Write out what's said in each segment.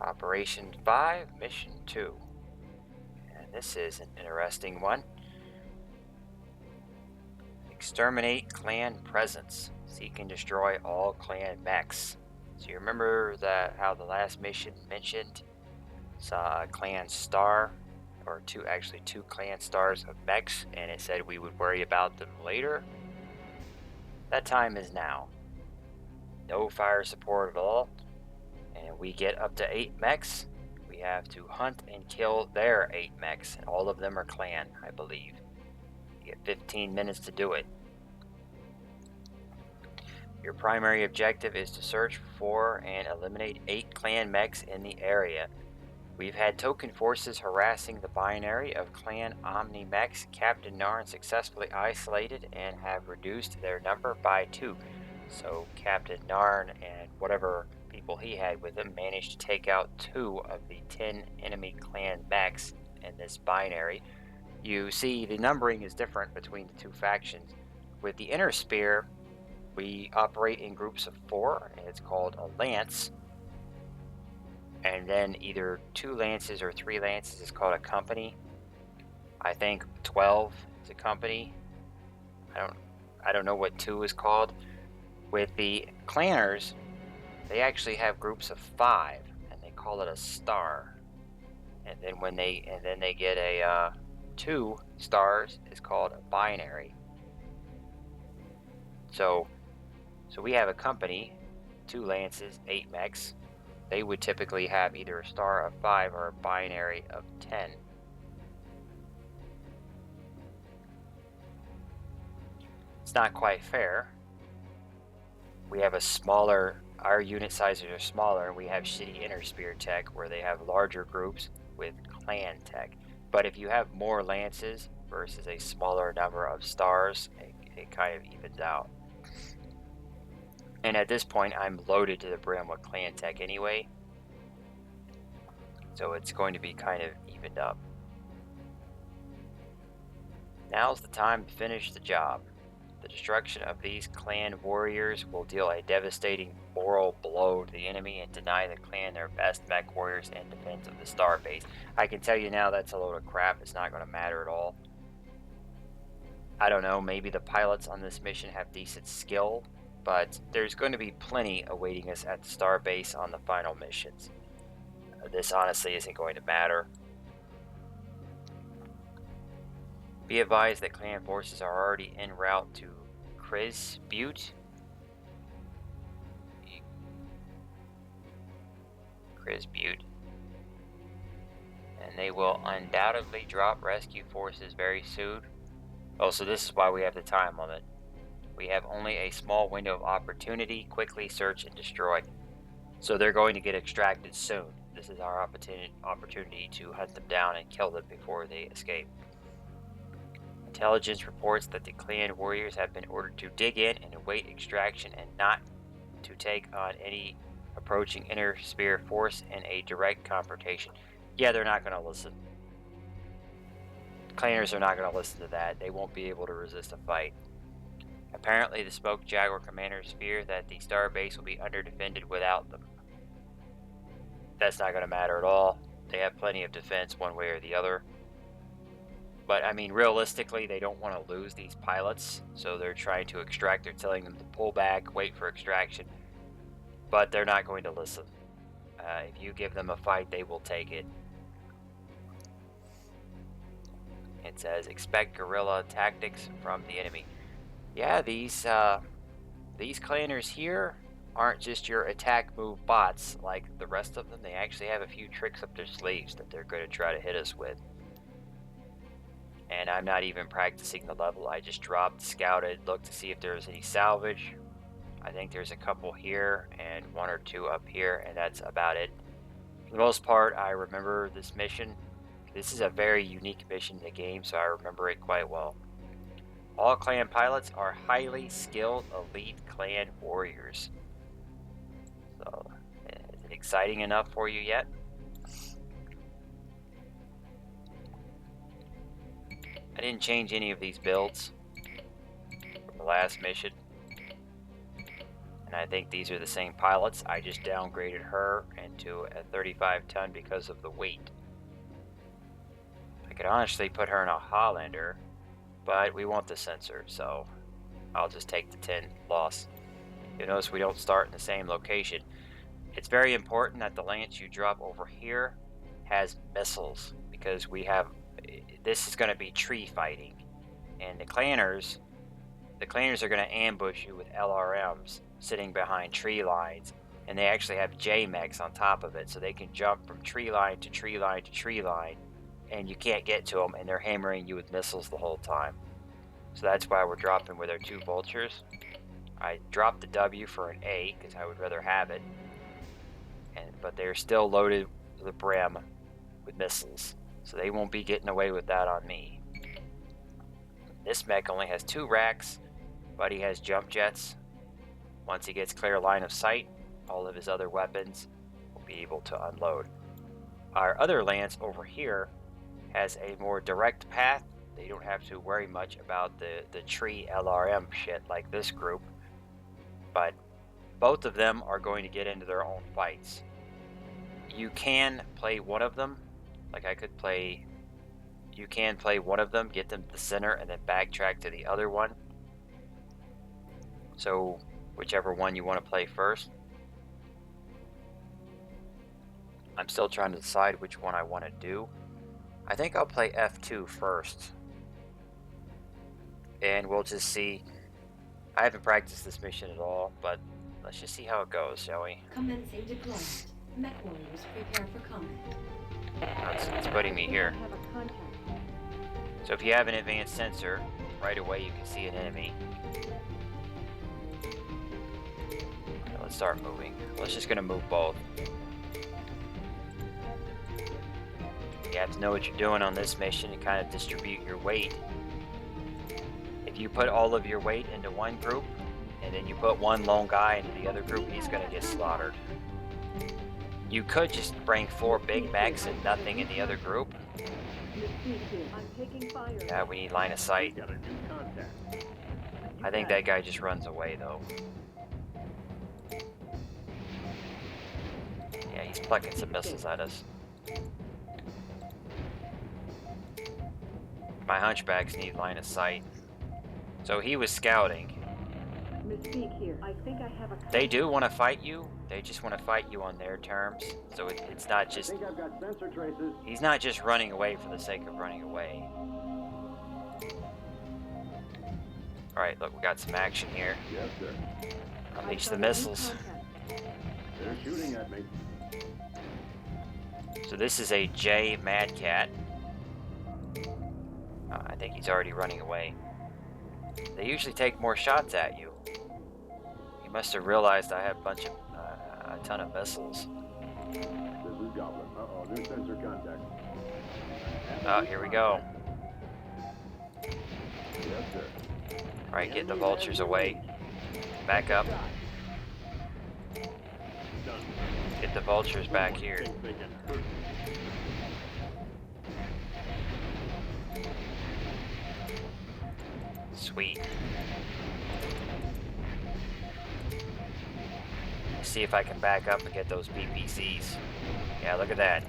Operation 5, Mission 2. And this is an interesting one. Exterminate clan presence. Seek and destroy all clan mechs. So you remember that how the last mission mentioned saw a clan star, or two clan stars of mechs, and it said we would worry about them later? That time is now. No fire support at all, and we get up to 8 mechs. We have to hunt and kill their 8 mechs, and all of them are clan, I believe. You get 15 minutes to do it. Your primary objective is to search for and eliminate 8 clan mechs in the area. We've had token forces harassing the binary of clan Omni mechs. Captain Narn successfully isolated and have reduced their number by 2. So Captain Narn and whatever people he had with him managed to take out 2 of the 10 enemy clan mechs in this binary. You see, the numbering is different between the two factions. With the Inner Spear, we operate in groups of 4, and it's called a lance. And then either 2 lances or 3 lances is called a company. I think 12 is a company. I don't know what 2 is called. With the clanners, they actually have groups of 5, and they call it a star. And then when they get a 2 stars is called a binary. So we have a company, 2 lances, 8 mechs. They would typically have either a star of 5 or a binary of 10. It's not quite fair. We have a smaller, our unit sizes are smaller, and we have shitty Inner Spear tech where they have larger groups with clan tech. But if you have more lances versus a smaller number of stars, it kind of evens out. And at this point, I'm loaded to the brim with clan tech anyway, so it's going to be kind of evened up. Now's the time to finish the job. The destruction of these clan warriors will deal a devastating moral blow to the enemy and deny the clan their best mech warriors in defense of the star base. I can tell you now that's a load of crap. It's not going to matter at all. I don't know, maybe the pilots on this mission have decent skill, but there's going to be plenty awaiting us at the star base on the final missions. This honestly isn't going to matter. Be advised that clan forces are already en route to Cutthroat. And they will undoubtedly drop rescue forces very soon. Oh, so this is why we have the time limit. We have only a small window of opportunity. Quickly search and destroy. So they're going to get extracted soon. This is our opportunity to hunt them down and kill them before they escape. Intelligence reports that the clan warriors have been ordered to dig in and await extraction and not to take on any approaching Inner Spear force in a direct confrontation. Yeah, they're not going to listen. Clanners are not going to listen to that. They won't be able to resist a fight. Apparently, the Smoke Jaguar commanders fear that the star base will be under-defended without them. That's not going to matter at all. They have plenty of defense one way or the other. But, I mean, realistically, they don't want to lose these pilots, so they're trying to extract. They're telling them to pull back, wait for extraction, but they're not going to listen. If you give them a fight, they will take it. It says, expect guerrilla tactics from the enemy. Yeah, these clanners here aren't just your attack move bots like the rest of them. They actually have a few tricks up their sleeves that they're going to try to hit us with. And I'm not even practicing the level. I just dropped, scouted, looked to see if there was any salvage. I think there's a couple here and 1 or 2 up here, and that's about it. For the most part, I remember this mission. This is a very unique mission in the game, so I remember it quite well. All clan pilots are highly skilled elite clan warriors. So, is it exciting enough for you yet? I didn't change any of these builds from the last mission. And I think these are the same pilots. I just downgraded her into a 35-ton because of the weight. I could honestly put her in a Hollander, but we want the sensor, so I'll just take the 10 loss. You'll notice we don't start in the same location. It's very important that the lance you drop over here has missiles, because this is going to be tree fighting, and the clanners are going to ambush you with LRMs sitting behind tree lines, and they actually have J-mechs on top of it, so they can jump from tree line to tree line to tree line, and you can't get to them, and they're hammering you with missiles the whole time. So that's why we're dropping with our 2 vultures. I dropped the W for an A because I would rather have it, but they're still loaded to the brim with missiles, so they won't be getting away with that on me. This mech only has 2 racks, but he has jump jets. Once he gets clear line of sight, all of his other weapons will be able to unload. Our other lance over here has a more direct path. They don't have to worry much about the tree LRM shit like this group, but both of them are going to get into their own fights. You can play one of them, you can play one of them, get them to the center, and then backtrack to the other one. So whichever one you want to play first. I'm still trying to decide which one I want to do. I think I'll play F2 first. And we'll just see. I haven't practiced this mission at all, but let's just see how it goes, shall we? Commencing deployment. Mech warriors prepare for combat. It's putting me here. So if you have an advanced sensor, right away you can see an enemy. Let's start moving. Let's just gonna move both. You have to know what you're doing on this mission and kind of distribute your weight. If you put all of your weight into one group, and then you put one lone guy into the other group, he's gonna get slaughtered. You could just bring 4 big mechs and nothing in the other group. Yeah, we need line of sight. I think that guy just runs away though. Yeah, he's plucking some missiles at us. My hunchbacks need line of sight. So he was scouting. They do want to fight you. They just want to fight you on their terms. So it's not just... I think I've got sensor traces. He's not just running away for the sake of running away. Alright, look, we got some action here. Yes, sir. Unleash the missiles. They're shooting at me. So this is a J Mad Cat. I think he's already running away. They usually take more shots at you. He must have realized I have a ton of missiles. This is Goblin. Uh-oh, new sensor contact. Oh, here we go. Yes, sir. Alright, get the vultures away. Back up. Get the vultures back here. Sweet. See if I can back up and get those PPCs. Yeah, look at that.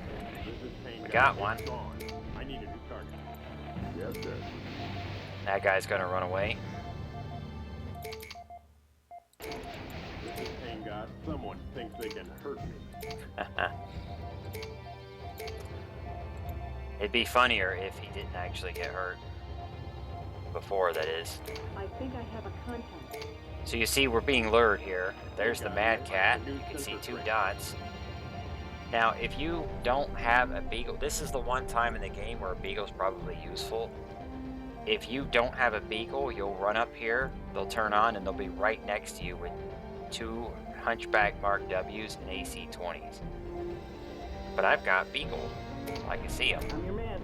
We got one. I need a new target. Yes, sir. That guy's gonna run away. This is Pain God. Someone thinks they can hurt me. It'd be funnier if he didn't actually get hurt. Before, that is. I think I have a contact. So you see, we're being lured here. There's the Mad Cat. You can see 2 dots. Now, if you don't have a beagle, this is the one time in the game where a beagle's probably useful. If you don't have a beagle, you'll run up here, they'll turn on, and they'll be right next to you with 2 Hunchback Mark Ws and AC-20s. But I've got beagle, so I can see them. I'm your man.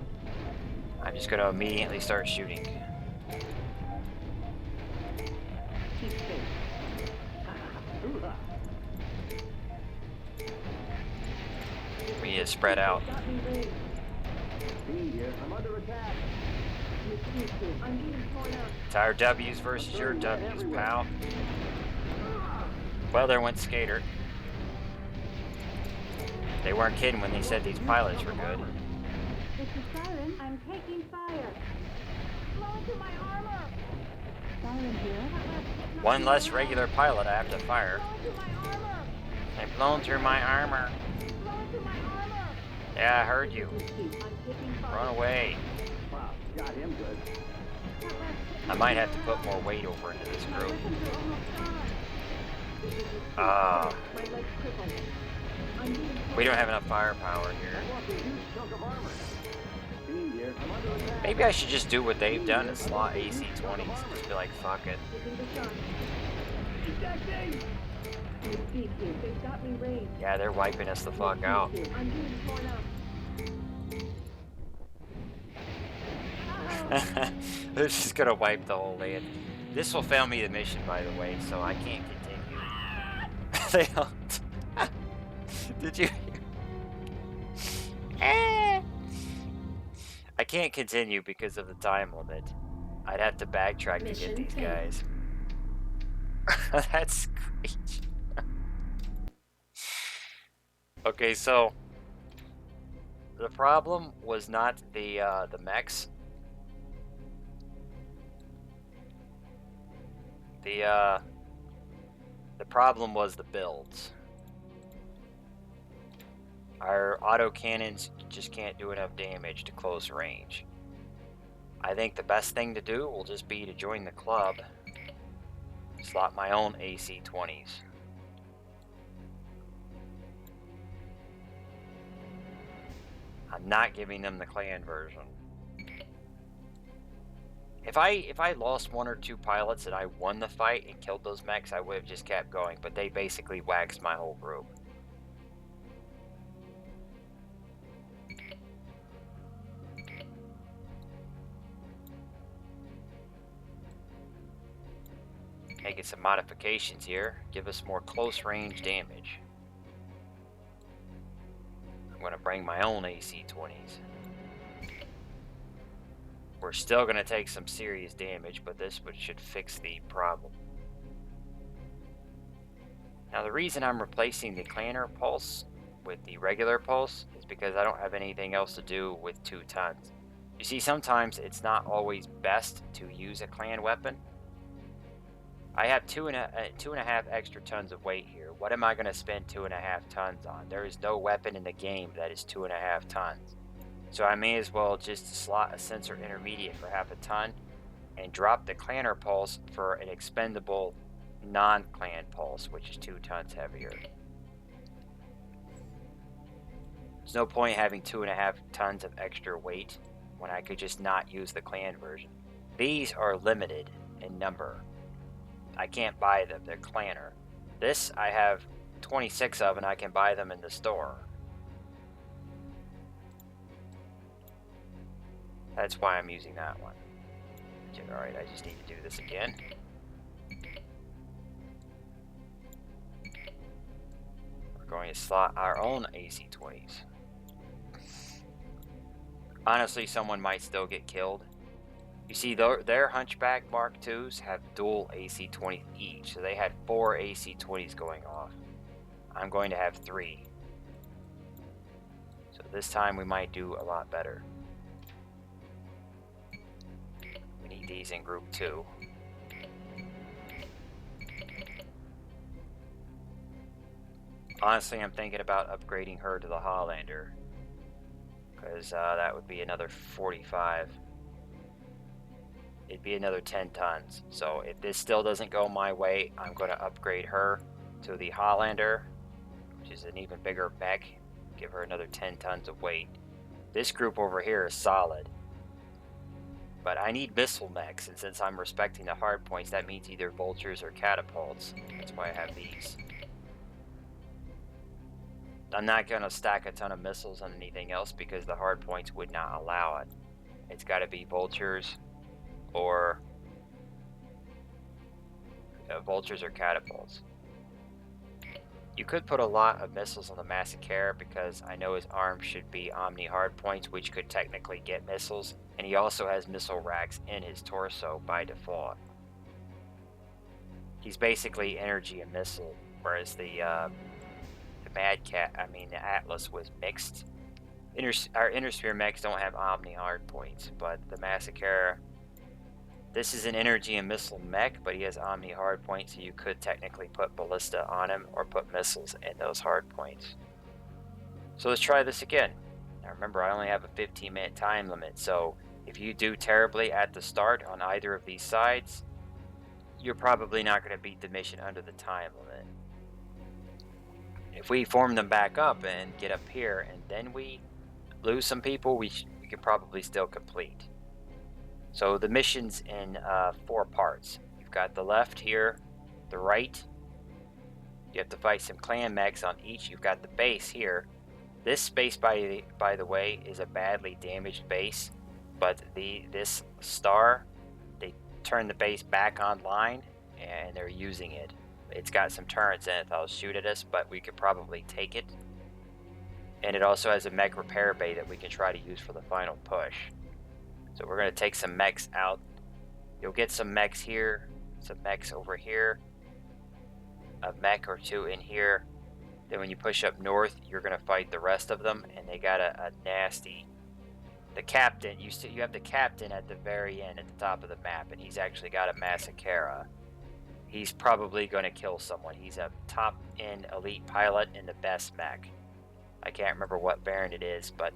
I'm just going to immediately start shooting. Keep safe. We need to spread out. Got me raised. Bean here. I'm under attack. I'm being torn out. It's our W's versus your W's, pal. Well, there went Skater. They weren't kidding when they said these pilots were good. Mr. Siren, I'm taking fire. Blow into my armor. Siren here. One less regular pilot I have to fire. Blow into my armor. They've blown through my armor. Blow into my armor. Yeah, I heard you. I'm taking fire. Run away. Wow, got him good. I might have to put more weight over into this My group. weapons are almost gone. Ah, My leg's crippled. I'm being we don't have enough firepower here. That was a huge chunk of armor. Beam here, I'm under attack. Maybe I should just do what they've done and slot AC-20s. Just be like, fuck it. taking the shot. Ejecting! It's deep here. They've got me range. Yeah, they're wiping us the fuck out. I'm being torn up. They're just gonna wipe the whole land. This will fail me the mission, by the way, so I can't continue. They don't. Did you? I can't continue because of the time limit. I'd have to backtrack to get Mission these 10. guys. That's great. Okay, so the problem was not the mechs. The problem was the builds. Our autocannons just can't do enough damage to close range. I think the best thing to do will just be to join the club. Slot my own AC-20s. I'm not giving them the clan version. If I lost one or two pilots and I won the fight and killed those mechs, I would have just kept going, but they basically waxed my whole group. Making some modifications here, give us more close range damage. I'm going to bring my own AC-20s. We're still going to take some serious damage, but this should fix the problem. Now the reason I'm replacing the clanner pulse with the regular pulse is because I don't have anything else to do with 2 tons. You see, sometimes it's not always best to use a clan weapon. I have two and a half extra tons of weight here. What am I going to spend 2.5 tons on? There is no weapon in the game that is 2.5 tons. So I may as well just slot a sensor intermediate for 0.5 ton and drop the clanner pulse for an expendable non-clan pulse, which is 2 tons heavier. There's no point having 2.5 tons of extra weight when I could just not use the clan version. These are limited in number. I can't buy them, they're clanner. This I have 26 of and I can buy them in the store. That's why I'm using that one. Alright, I just need to do this again. We're going to slot our own AC-20s. Honestly, someone might still get killed. You see, their Hunchback Mark IIs have dual AC-20 each, so they had 4 AC-20s going off. I'm going to have 3. So this time we might do a lot better. We need these in group 2. Honestly, I'm thinking about upgrading her to the Highlander, because that would be another 45. It'd be another 10 tons. So if this still doesn't go my way, I'm going to upgrade her to the Highlander, which is an even bigger mech. Give her another 10 tons of weight. This group over here is solid. But I need missile mechs, and since I'm respecting the hard points, that means either vultures or catapults. That's why I have these. I'm not going to stack a ton of missiles on anything else because the hard points would not allow it. It's got to be vultures or vultures or catapults. You could put a lot of missiles on the Massacre because I know his arms should be Omni hardpoints, which could technically get missiles, and he also has missile racks in his torso by default. He's basically energy and missile whereas the Mad Cat, the Atlas was mixed. Our Intersphere mechs don't have Omni hardpoints, but the Massacre, this is an energy and missile mech, but he has Omni hardpoints, so you could technically put ballista on him or put missiles in those hardpoints. So let's try this again. Now remember, I only have a 15-minute time limit, so if you do terribly at the start on either of these sides, you're probably not going to beat the mission under the time limit. If we form them back up and get up here and then we lose some people, we could probably still complete. So the mission's in 4 parts. You've got the left here, the right. You have to fight some clan mechs on each. You've got the base here. This space, by the way, is a badly damaged base, but this star, they turned the base back online and they're using it. It's got some turrets in it that'll shoot at us, but we could probably take it. And it also has a mech repair bay that we can try to use for the final push. So we're going to take some mechs out. You'll get some mechs here, some mechs over here, a mech or 2 in here. Then when you push up north, you're going to fight the rest of them, and they got a nasty... The captain, you have the captain at the very end, at the top of the map, and he's actually got a Massacre. He's probably going to kill someone. He's a top-end elite pilot in the best mech. I can't remember what variant it is, but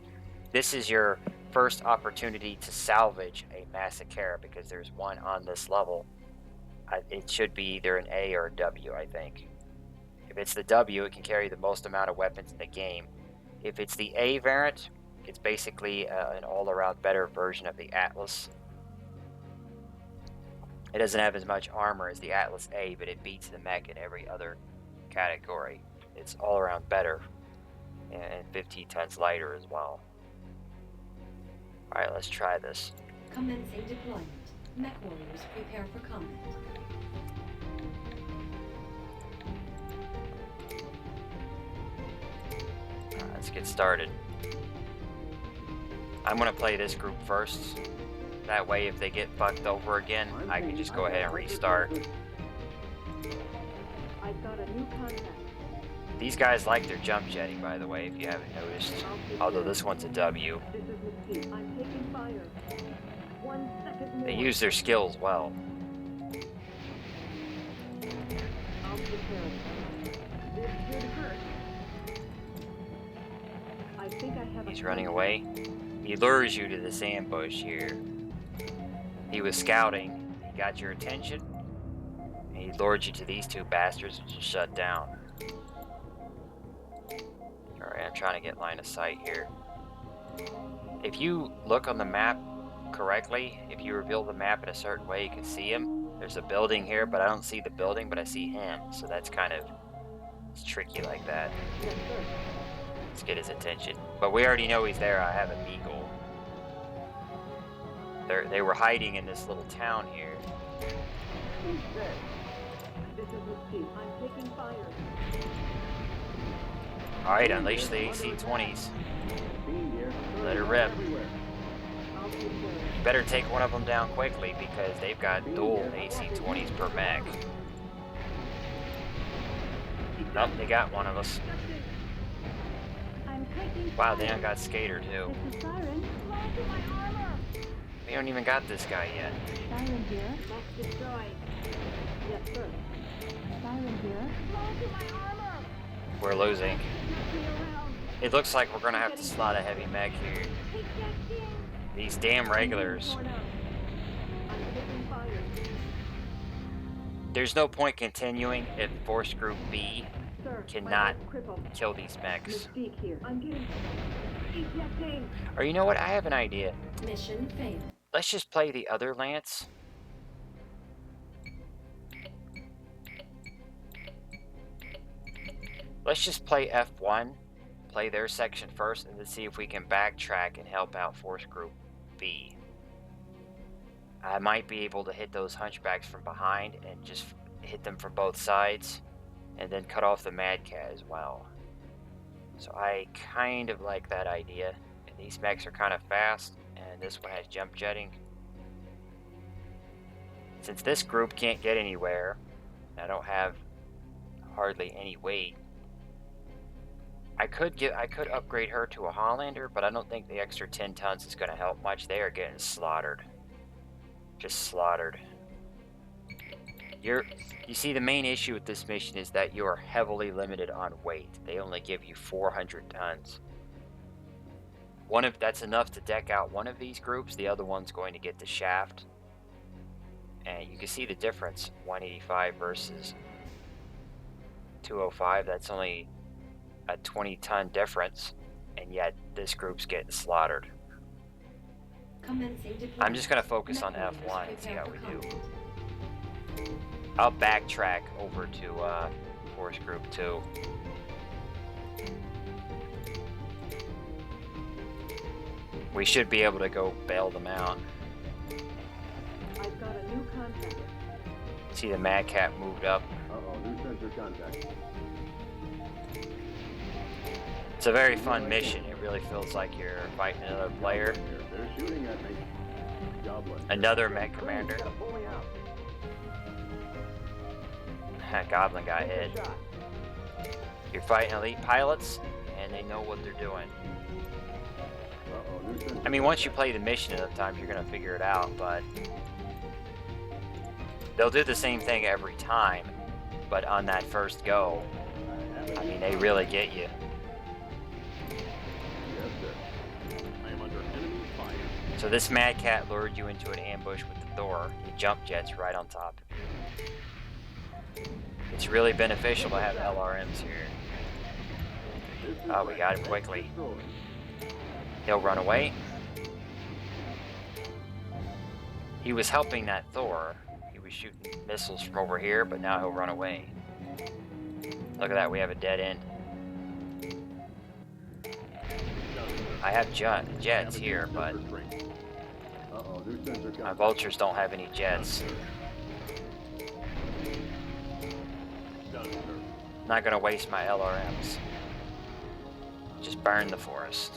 this is your first opportunity to salvage a Massacre, because there's one on this level. It should be either an A or a W, I think. If it's the W, it can carry the most amount of weapons in the game. If it's the A variant, it's basically an all-around better version of the Atlas. It doesn't have as much armor as the Atlas A, but it beats the mech in every other category. It's all-around better, and 15 tons lighter as well. Alright, let's try this. Commencing deployment. Mech warriors prepare for combat. Let's get started. I'm going to play this group first. That way, if they get fucked over again, I can just go ahead and restart. I've got a new contact. These guys like their jump jetting, by the way, if you haven't noticed. Although this one's a W. This is Mesquite. I'm taking fire. 1 second more. They use their skills well. I'll take care of it. This should hurt. I think I have He's running away. He lures you to this ambush here. He was scouting. He got your attention. And he lured you to these 2 bastards, which is shut down. Alright, I'm trying to get line of sight here. If you look on the map correctly, if you reveal the map in a certain way, you can see him. There's a building here, but I don't see the building, but I see him. So that's kind of... it's tricky like that. Let's get his attention. But we already know he's there. I have a beagle. They were hiding in this little town here. This is Mesquite. I'm taking fire. Alright, unleash the AC-20s. Let her rip. I'll take care of it. You better take one of them down quickly, because they've got dual AC-20s per mech. Nope, they got one of us. I'm taking Wow, fire. they done got Skater too. It's a siren. Blow to my armor. We don't even got this guy yet. Siren here. Mech destroyed. Yes, sir. Siren here. Blow to my armor. We're losing. Knock me around. It looks like we're gonna have to slot a heavy mech here. Ejecting. These damn regulars. Torn out. I'm taking fire. There's no point continuing if Force Group B Sir, cannot my crippled. kill these mechs. Mystique here. I'm getting ejecting. Or you know what? I have an idea. Mission failed. Let's just play the other Lance. Let's just play F1, play their section first, and then see if we can backtrack and help out Force Group B. I might be able to hit those hunchbacks from behind and just hit them from both sides, and then cut off the Mad Cat as well. So I kind of like that idea. And these mechs are kind of fast, and this one has jump jetting. Since this group can't get anywhere, I don't have hardly any weight. I could upgrade her to a Hollander, but I don't think the extra 10 tons is going to help much. They are getting slaughtered. Just slaughtered. You see, the main issue with this mission is that you are heavily limited on weight. They only give you 400 tons. That's enough to deck out one of these groups. The other one's going to get the shaft. And you can see the difference, 185 versus 205. That's only a 20-ton difference, and yet this group's getting slaughtered. Commencing deployment. I'm just going to focus on MechWarriors F1 and see prepare how for we do. combat. I'll backtrack over to Force Group 2. We should be able to go bail them out. I've got a new contact. See the Mad Cat moved up. Uh-oh, new sensor contact. It's a very fun mission. It really feels like you're fighting another player. They're shooting at me. Goblin. Another MechCommander. Pull me out. Goblin got hit. You're fighting elite pilots, and they know what they're doing. Uh-oh, new sensor I mean, once you play the mission enough times, you're going to figure it out, but they'll do the same thing every time. But on that first go, I mean, they really get you. Yes, sir. I am under enemy fire. So this Mad Cat lured you into an ambush with the Thor. He jump jets right on top of you. It's really beneficial to have LRMs here. This is Oh, we got him quickly. destroyed. He'll run away. He was helping that Thor. He was shooting missiles from over here, but now he'll run away. Look at that, we have a dead end. I have jets here, but Uh-oh, new sensor my contact. vultures don't have any jets. Done, sir. Not gonna waste my LRMs. Just burn the forest.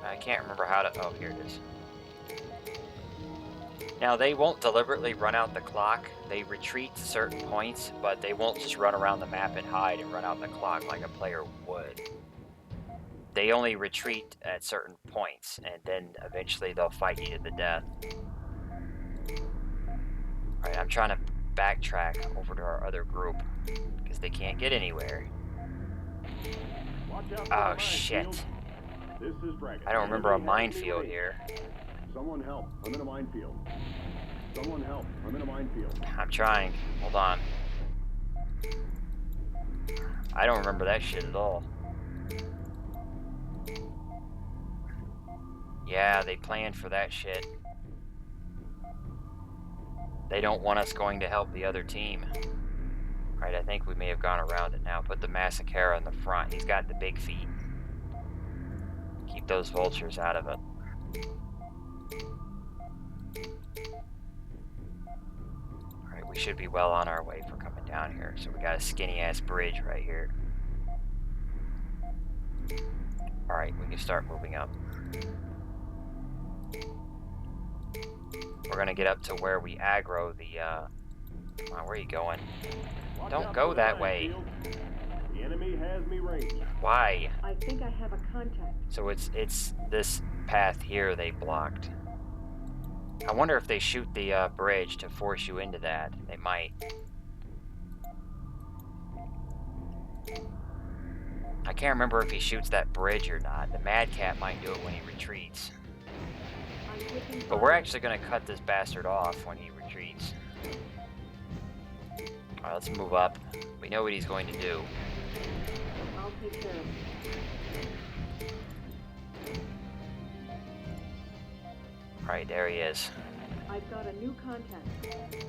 I can't remember how to. Oh, here it is. Now, they won't deliberately run out the clock. They retreat to certain points, but they won't just run around the map and hide and run out the clock like a player would. They only retreat at certain points, and then eventually they'll fight you to the death. Alright, I'm trying to backtrack over to our other group, because they can't get anywhere. Watch out for Oh, the shit. minefield. This is Dragon. I don't remember a Enemy has me minefield raised. here. Someone help. I'm in a minefield. Someone help. I'm in a minefield. I'm trying. Hold on. I don't remember that shit at all. Yeah, they planned for that shit. They don't want us going to help the other team. Right, I think we may have gone around it now. Put the Massacre in the front. He's got the big feet. Keep those vultures out of it. Alright, we should be well on our way for coming down here. So we got a skinny ass bridge right here. Alright, we can start moving up. We're gonna get up to where we aggro the, come on, where are you going? Watch Don't out go for the that way. minefield. The enemy has me ranged. Why? I think I have a contact. So it's this path here they blocked. I wonder if they shoot the bridge to force you into that. They might. I can't remember if he shoots that bridge or not. The Mad Cat might do it when he retreats. I'm taking But we're fire. actually going to cut this bastard off when he retreats. Alright, let's move up. We know what he's going to do. I'll take care of it. Alright, there he is. I've got a new contact.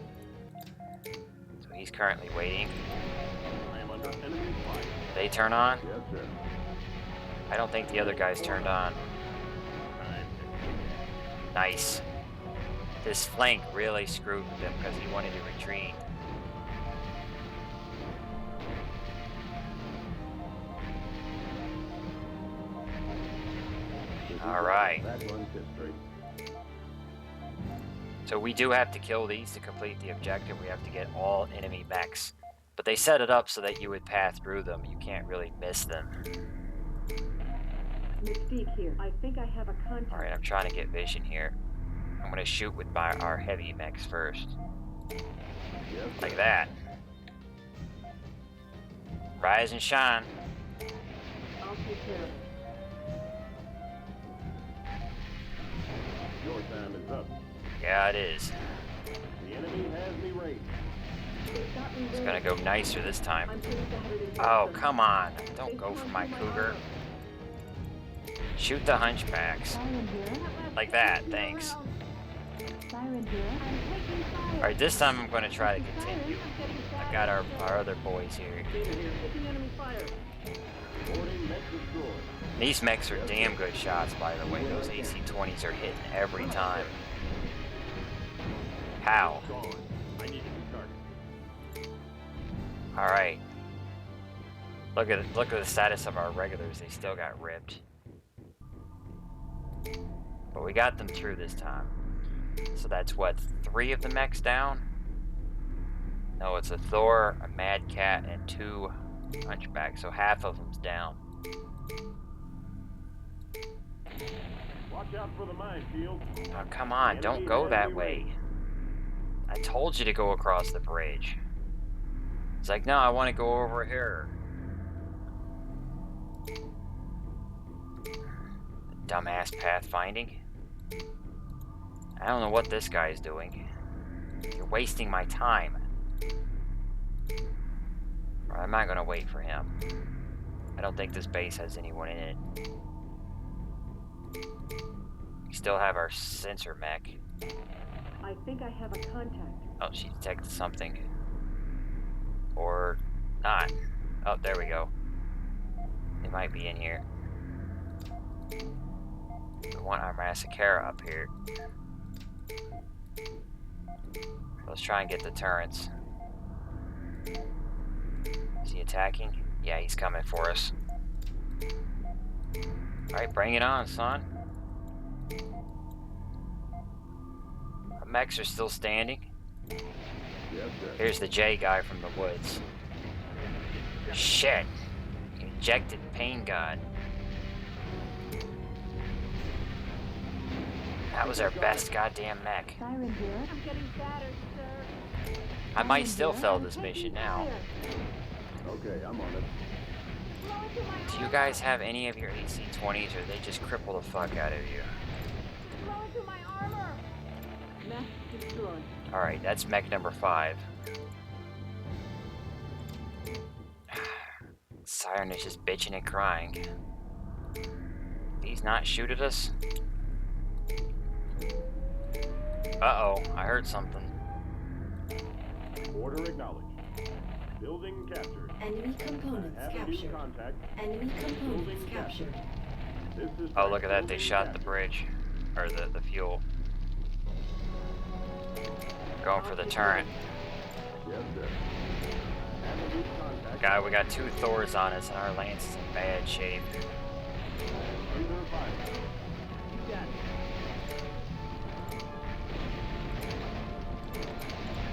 So he's currently waiting. I am under enemy fire. They turn on? Yes, sir. I don't think the other guys turned on. Nice. This flank really screwed with him because he wanted to retreat. This is All right. That runs history. So we do have to kill these to complete the objective. We have to get all enemy mechs. But they set it up so that you would pass through them. You can't really miss them. Mystique here. I think I have a contact. Alright, I'm trying to get vision here. I'm gonna shoot with our heavy mechs first. Like that. Rise and shine. I'll take care of it. Your time is up. Yeah, it is. The enemy has me raised. They've got me It's there. gonna go nicer this time. I'm pretty bad at Oh, it. come on. Don't They go for punched my my cougar. armor. Shoot the hunchbacks. Siren here. Like that, thanks. Siren here. I'm taking fire. Alright, this time I'm gonna try to continue. I got our other boys here. Taking enemy fire. Boarding mech destroyed. These mechs are damn good shots, by the way. Those AC-20s are hitting every time. How? Gone. I need a new target. Alright. Look at the status of our regulars. They still got ripped. But we got them through this time. So that's what, 3 of the mechs down? No, it's a Thor, a Mad Cat, and 2 Hunchbacks. So half of them's down. Watch out for the minefield. Oh, come on, don't go that way. I told you to go across the bridge. It's like, no, I want to go over here. Dumbass pathfinding. I don't know what this guy's doing. You're wasting my time. Or I'm not gonna wait for him. I don't think this base has anyone in it. We still have our sensor mech. I think I have a contact. Oh, she detected something. Or not. Oh, there we go. They might be in here. We want our Massacre up here. Let's try and get the turrets. Is he attacking? Yeah, he's coming for us. Alright, bring it on, son. Our mechs are still standing. Yes, sir. Here's the J guy from the woods. Shit! Ejected pain god. That was our best goddamn mech. Siren here. I'm getting battered, sir. I might still Siren fail here. this I'm mission taking now. fire. Okay, I'm on it. Blow into my Do you guys have any of your AC-20s, or they just cripple the fuck out of you? Blow into my armor. Mech destroyed. Alright, that's mech number 5. Siren is just bitching and crying. He's not shoot at us? Uh-oh, I heard something. Order acknowledged. Building captured. Enemy components Have a new captured. contact. Enemy components captured. This is Oh, look at that, they building shot the captured. bridge. Or the fuel. Going for the turret. Yes, sir. Have a new contact. Guy, we got 2 Thors on us, and our lance is in bad shape. Under fire. You got it.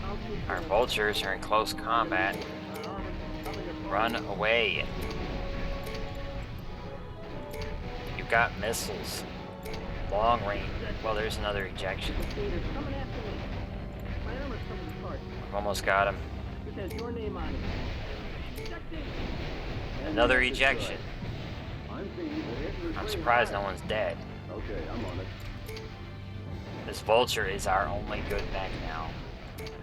I'll take care Our of it. vultures are in close combat. My armor coming across. Run away. You got missiles. Long range. Well, there's another ejection. Gators coming after me. My armor's coming apart. We've almost got him. It has your name on it. Ejecting. Another ejection. I'm seeing the hit and I'm restrain surprised no fire. one's dead. Okay, I'm on it. This vulture is our only good mech now.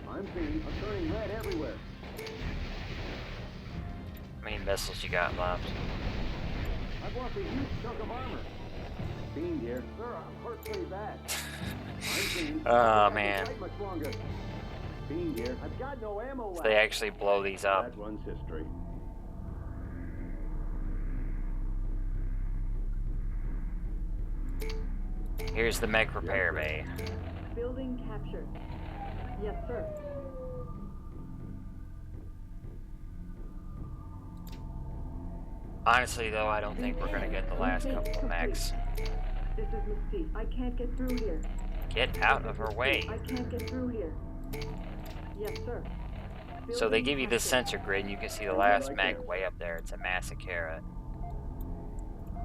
I'm seeing a turning red everywhere. How many missiles you got left? I've lost a huge chunk of armor. Fiend here. Sir, I'm hurt pretty bad. I'm seeing. Oh, I can't man. fight much longer. Fiend here. I've got no ammo left. They actually blow these up. That one's history. Here's the mech repair Yes, bay. Building captured. Yes, sir. Honestly, though, I don't think we're gonna get the last couple of mechs. This is Mystique. I can't get through here. Get out of her way. I can't get through here. Yes, sir. So they Building give you this active. sensor grid, and you can see the last mech way up there. It's a Massacra.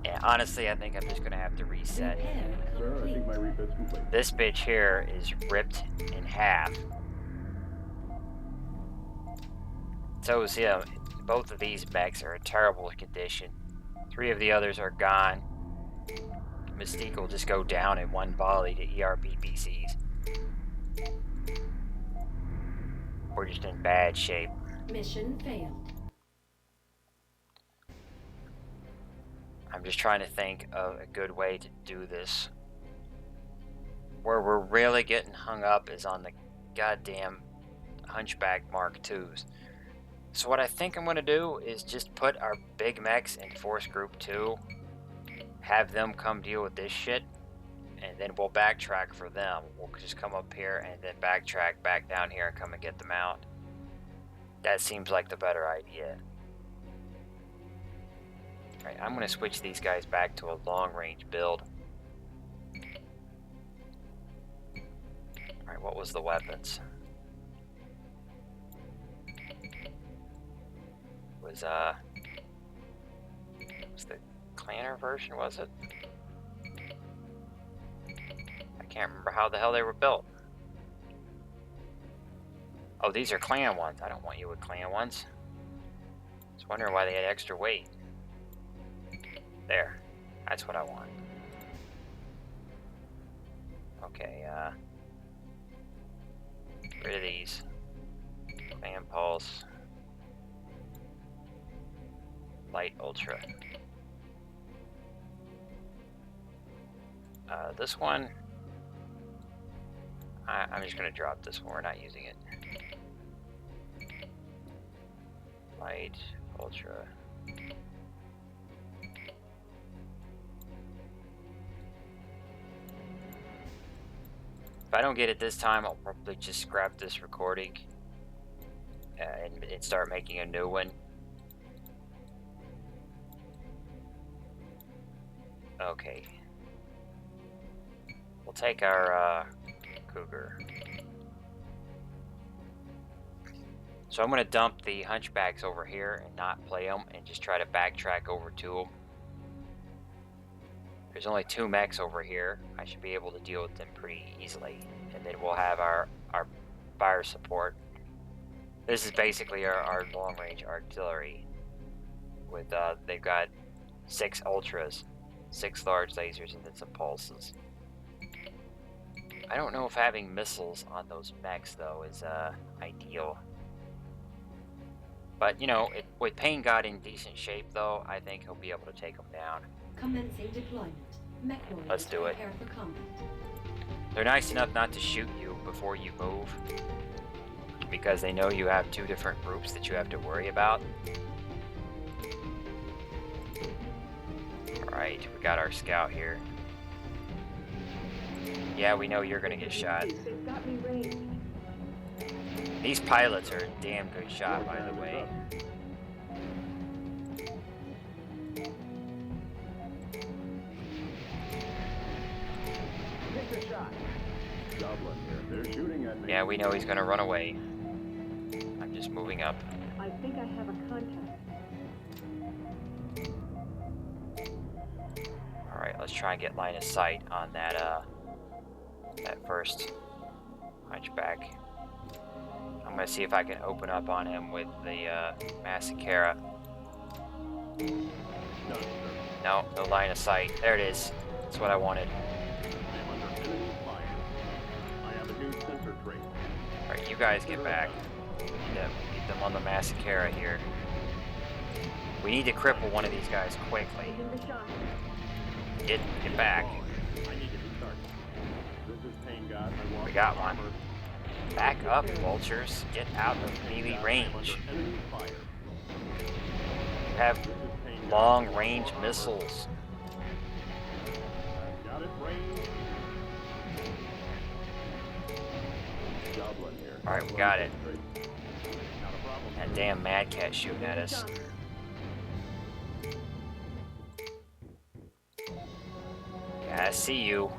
And honestly, I think I'm just gonna have to reset. Repair Sir, I think my complete. refit's complete. This bitch here is ripped in half. So is him. Both of these mechs are in terrible condition. 3 of the others are gone. Mystique will just go down in one volley to ERPPCs. We're just in bad shape. Mission failed. I'm just trying to think of a good way to do this. Where we're really getting hung up is on the goddamn Hunchback Mark IIs. So what I think I'm going to do is just put our big mechs in Force Group 2, have them come deal with this shit, and then we'll backtrack for them. We'll just come up here and then backtrack back down here and come and get them out. That seems like the better idea. Alright, I'm going to switch these guys back to a long-range build. Alright, what was the weapons? Was the Clanner version, was it? I can't remember how the hell they were built. Oh, these are clan ones. I don't want you with clan ones. I was wondering why they had extra weight. There. That's what I want. Okay, get rid of these. Clan Pulse. Light Ultra. This one, I'm just gonna drop this one. We're not using it. Light Ultra. If I don't get it this time, I'll probably just scrap this recording and start making a new one. Okay. We'll take our Cougar. So I'm going to dump the Hunchbacks over here and not play them and just try to backtrack over to them. There's only 2 mechs over here. I should be able to deal with them pretty easily. And then we'll have our fire support. This is basically our long-range artillery. With they've got 6 ultras, 6 large lasers, and then some pulses. I don't know if having missiles on those mechs though is ideal. But you know, with Pain God in decent shape though, I think he'll be able to take them down. Commencing deployment. Mech warriors Let's do it. prepare for combat. They're nice enough not to shoot you before you move, because they know you have 2 different groups that you have to worry about. Alright, we got our scout here. Yeah, we know you're gonna get shot. They've got me ranged. These pilots are a damn good shot, by the way. Take the shot. Goblin here. They're shooting at me. Yeah, we know he's gonna run away. I'm just moving up. I think I have a contact. Alright, let's try and get line of sight on that that first Hunchback. I'm gonna see if I can open up on him with the Massacra. No, no line of sight. There it is. That's what I wanted. I am under enemy fire. I have a new sensor trait. Alright, you guys get back. We need to get them on the Massacra here. We need to cripple one of these guys quickly. Taking the shot. Get back. I need to restart. This is Pain God. I want We got the one. armor. Back up, vultures. Get out of melee I am range. under enemy fire. You have This is Pain God. long-range missiles. Got it ranged. Goblin here. Alright, we got it. Not a problem. That damn Mad Cat shooting at us. Yeah, I see you.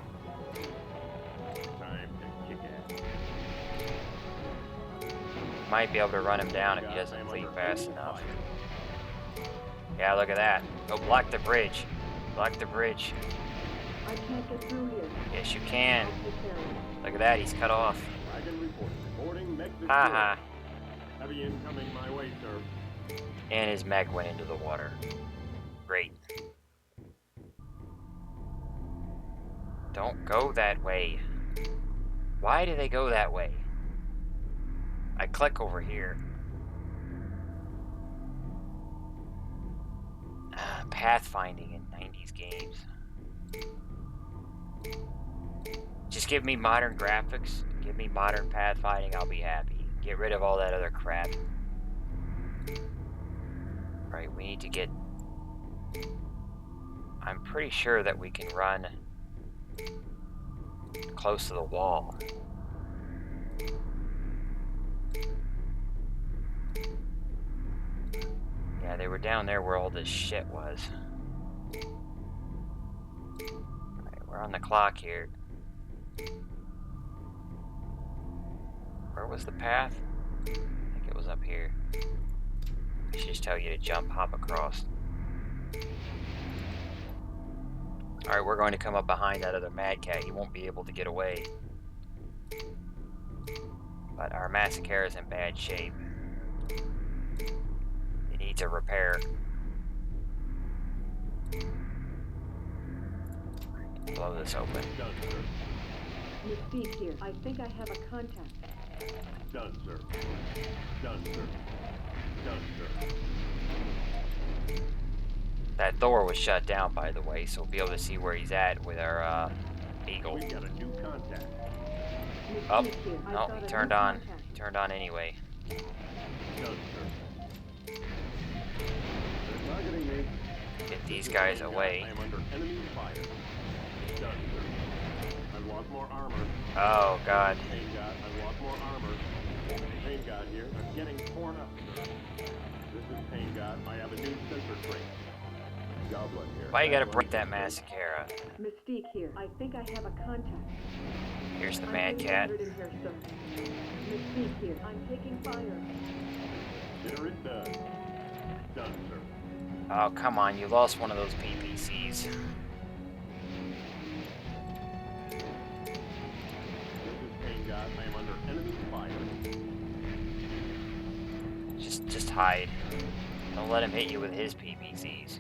Might be able to run him down if he doesn't flee fast enough. Yeah, look at that. Oh, block the bridge. Block the bridge. I can't get through here. Yes, you can. I'll take care of it. Look at that, he's cut off. Wagon report. Reporting mech destroyed. Haha. Heavy incoming my way, sir. And his mech went into the water. Great. Don't go that way. Why do they go that way? I click over here. Pathfinding in 90s games. Just give me modern graphics, give me modern pathfinding, I'll be happy. Get rid of all that other crap. Right, we need to get... I'm pretty sure that we can run close to the wall. Yeah, they were down there where all this shit was. Alright, we're on the clock here. Where was the path? I think it was up here. I should just tell you to jump, hop across. Alright, we're going to come up behind that other Mad Cat. He won't be able to get away. But our Massacre is in bad shape. It needs a repair. Blow this open. Done, sir. Mystique here. I think I have a contact. Done, sir. Done, sir. Done, sir. That Thor was shut down, by the way, so we'll be able to see where he's at with our Eagle. We got a new contact. Up. Mystique here. I've No, got he a turned new on. contact. He turned on anyway. Done, sir. They're targeting me. Get these guys away. I am under enemy fire. Done, sir. I've lost more armor. Oh, God. Pain God, I've lost more armor. Pain God here. I'm getting torn up, sir. This is Pain God. I have a new sensor trait. Goblin here. Why you gotta break that Massacre? Mystique here. I think I have a contact. Here's the I'm Mad getting Cat. injured in here, sir. Mystique here. I'm taking fire. Consider it done. Done, sir. Oh, come on, you lost one of those PPCs. This is Pain God. I am under enemy fire. Just hide. Don't let him hit you with his PPCs.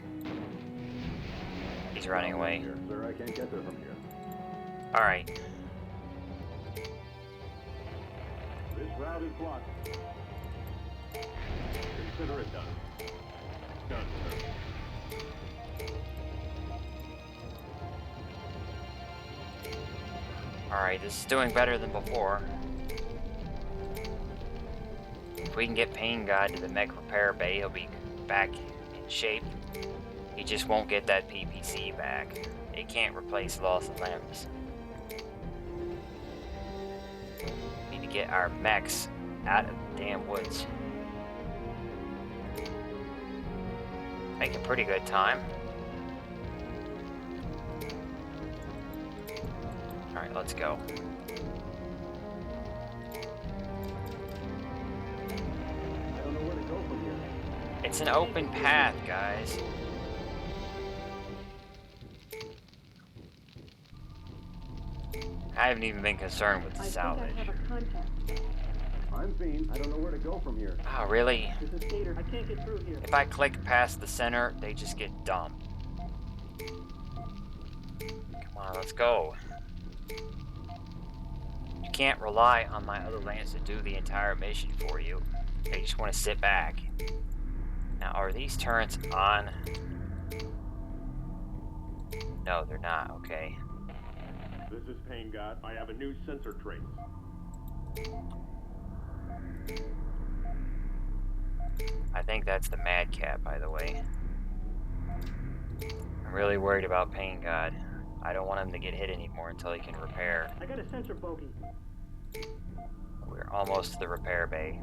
He's running away. Here, sir. I can't get there from here. Alright. This route is blocked. Consider it done. Done, sir. Alright, this is doing better than before. If we can get Pain God to the mech repair bay, he'll be back in shape. He just won't get that PPC back. It can't replace loss of limbs. Need to get our mechs out of the damn woods. Making pretty good time. Alright, let's go. I don't know where to go from here. It's an open path, guys. I haven't even been concerned with the I think salvage. I have a contact. I'm seen. I don't know where to go from here. Oh, really? This is Gator. I can't get through here. If I click past the center, they just get dumped. Come on, let's go. You can't rely on my other lands to do the entire mission for you. They just want to sit back. Now, are these turrets on? No, they're not. Okay. This is Pain God. I have a new sensor trait. I think that's the Mad Cat, by the way. I'm really worried about Pain God. I don't want him to get hit anymore until he can repair. I got a sensor bogey. We're almost to the repair bay.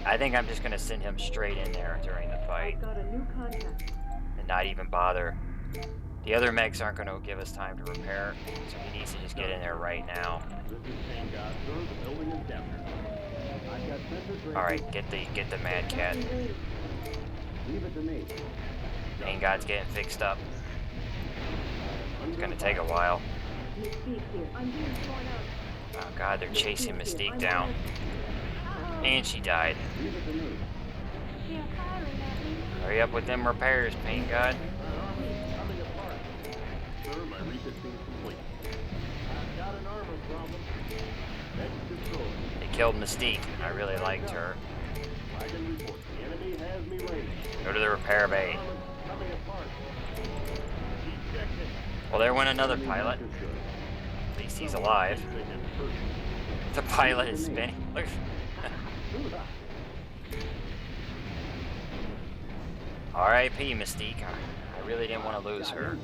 I think I'm just going to send him straight in there during the fight I've got a new contact. and not even bother. The other mechs aren't going to give us time to repair, so he needs to just get in there right now. This is Pain God. Sir, the building is captured. I've got sensor tracing. Alright, get the Mad Cat. Leave it to me. Pain God's getting fixed up. It's gonna take a while. Mystique here. I'm being torn up. Oh god, they're chasing Mystique down. And she died. Leave it to me. They're firing at me. Hurry up with them repairs, Pain God. Coming apart. Sir, my refit seems complete. I've got an armor problem. Next control. They killed Mystique. I really liked her. I can report. The enemy has me ranged. Go to the repair bay. Armor coming apart. Ejected. Well, there went another pilot. At least he's alive. The pilot is spinning. Look. R.I.P. Mystique. I really didn't want to lose her.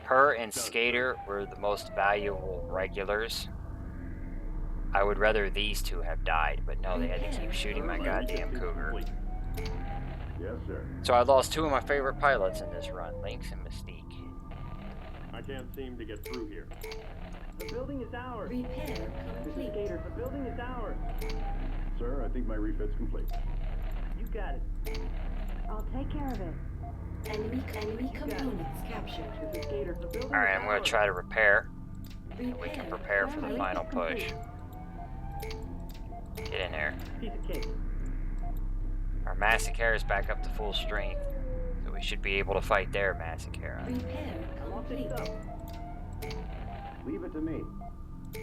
Her and Skater were the most valuable regulars. I would rather these two have died, but no, they had to keep shooting my goddamn cougar. Yes, sir. So I lost two of my favorite pilots in this run, Lynx and Mystique. I can't seem to get through here. The building is ours. Repair complete. Gator, the building is ours. Sir, I think my refit's complete. You got it. I'll take care of it. Enemy components captured. This is Gator, the building Alright, is I'm going to ours. try to repair. Repair. We can prepare for the final push. Get in there. Piece of cake. Our Massacre is back up to full strength, so we should be able to fight their Massacre. Repair complete. Leave it to me.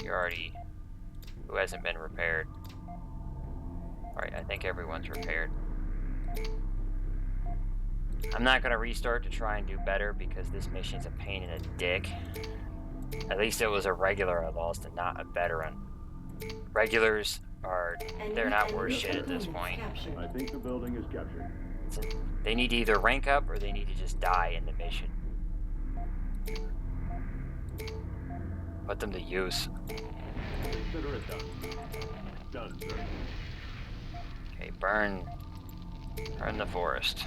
You already... Who hasn't been repaired? Alright, I think everyone's repaired. I'm not going to restart to try and do better because this mission's a pain in the dick. At least it was a regular I lost and not a veteran. Regulars are... they're not worth shit at this point. I think the building is captured. They need to either rank up or they need to just die in the mission. Put them to use. Consider it done. Done, sir. Okay, burn the forest.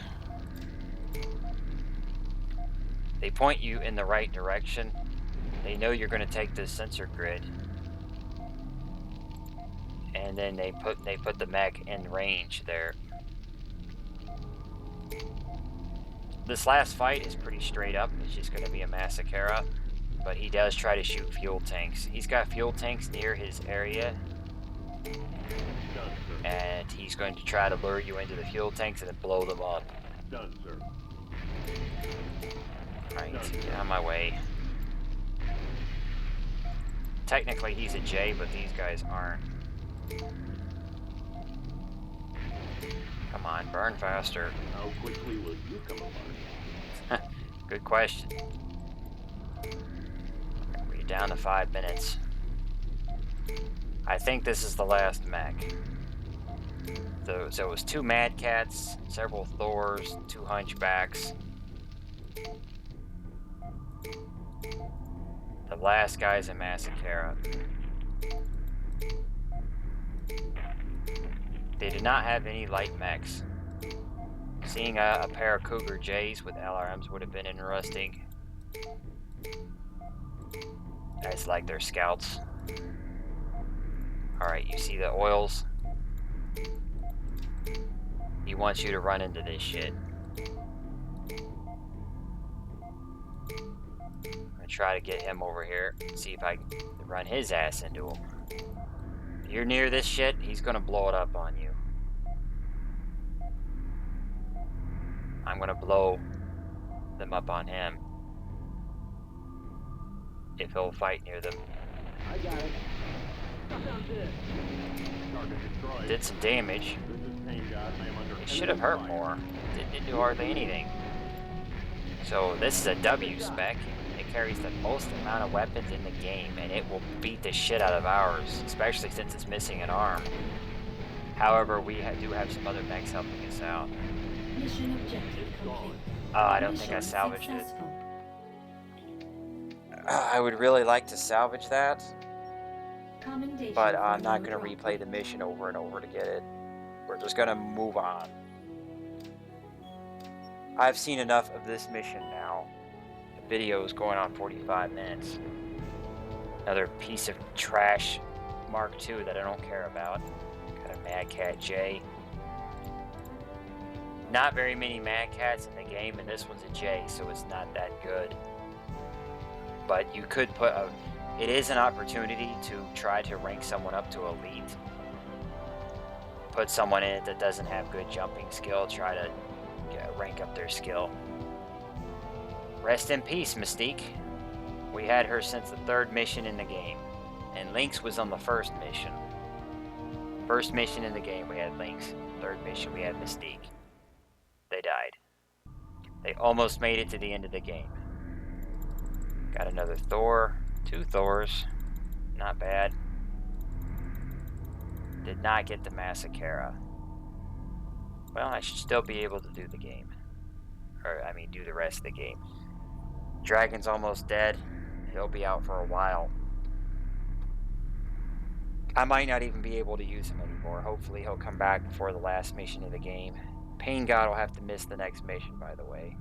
They point you in the right direction. They know you're going to take this sensor grid. And then they put the mech in range there. This last fight is pretty straight up. It's just going to be a Massacre. But he does try to shoot fuel tanks. He's got fuel tanks near his area. Done, sir. And he's going to try to lure you into the fuel tanks and then blow them up. Done, sir. Right, get out of my way. Technically he's a J, but these guys aren't. Come on, burn faster. How quickly will you come apart? Good question. We're down to 5 minutes. I think this is the last mech. So it was 2 Mad Cats, several Thors, 2 Hunchbacks. The last guy's a Massacre. They did not have any light mechs. Seeing a pair of Cougar J's with LRMs would have been interesting. As like their scouts. Alright, you see the oils? He wants you to run into this shit. I'm gonna try to get him over here. See if I can run his ass into him. If you're near this shit, he's gonna blow it up on you. I'm gonna blow them up on him. If he'll fight near them. I got it. Target destroyed. Did some damage. This is Pain God. I am under It should have hurt fire. more. Didn't do hardly anything. So this is a W spec. It carries the most amount of weapons in the game, and it will beat the shit out of ours, especially since it's missing an arm. However, we do have some other mechs helping us out. Mission objective complete. Oh, I don't think I Mission salvaged it. successful. I would really like to salvage that, Commendation but for I'm not your going to drop. replay the mission over and over to get it. We're just going to move on. I've seen enough of this mission now to video is going on 45 minutes. Another piece of trash Mark II that I don't care about. Got a Mad Cat J. Not very many Mad Cats in the game, and this one's a J, so it's not that good. But you could put a... It is an opportunity to try to rank someone up to elite. Put someone in it that doesn't have good jumping skill, try to rank up their skill. Rest in peace, Mystique. We had her since the 3rd mission in the game, and Lynx was on the 1st mission. 1st mission in the game we had Lynx, 3rd mission we had Mystique. They died. They almost made it to the end of the game. Got another Thor, 2 Thors, not bad. Did not get the Massacra. Well, I should still be able to do the game. Or, I mean, do the rest of the game. Dragon's almost dead. He'll be out for a while. I might not even be able to use him anymore. Hopefully he'll come back before the last mission of the game. Pain God will have to miss the next mission, by the way.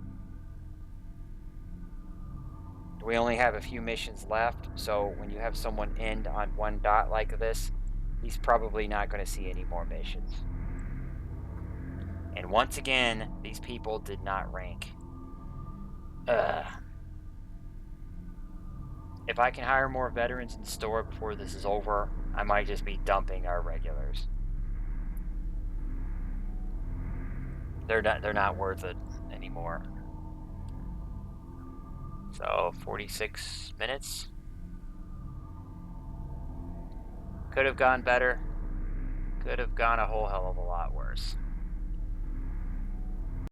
We only have a few missions left, so when you have someone end on 1 dot like this, he's probably not going to see any more missions. And once again, these people did not rank. If I can hire more veterans in the store before this is over, I might just be dumping our regulars. They're not worth it anymore. So 46 minutes. Could have gone better. Could have gone a whole hell of a lot worse.